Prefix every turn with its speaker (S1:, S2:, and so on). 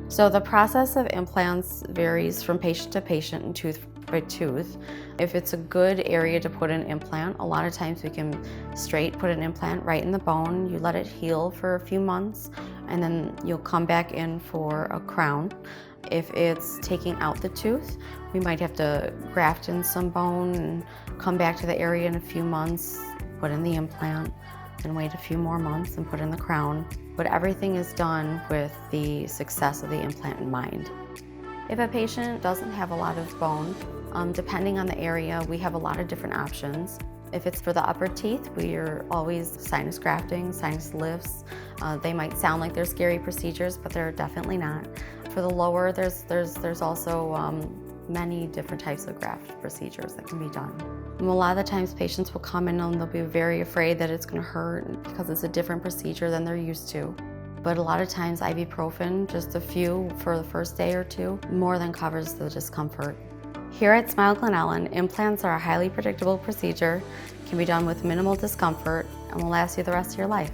S1: So the process of implants varies from patient to patient and tooth by tooth. If it's a good area to put an implant, a lot of times we can straight put an implant right in the bone. You let it heal for a few months and then you'll come back in for a crown. If it's taking out the tooth, we might have to graft in some bone and come back to the area in a few months, put in the implant, then wait a few more months and put in the crown. But everything is done with the success of the implant in mind. If a patient doesn't have a lot of bone, depending on the area, we have a lot of different options. If it's for the upper teeth, we are always sinus grafting, sinus lifts. They might sound like they're scary procedures, but they're definitely not. For the lower, there's also many different types of graft procedures that can be done. And a lot of the times patients will come in and they'll be very afraid that it's going to hurt because it's a different procedure than they're used to. But a lot of times ibuprofen, just a few for the first day or two, more than covers the discomfort. Here at Smile Glen Ellyn, implants are a highly predictable procedure, can be done with minimal discomfort, and will last you the rest of your life.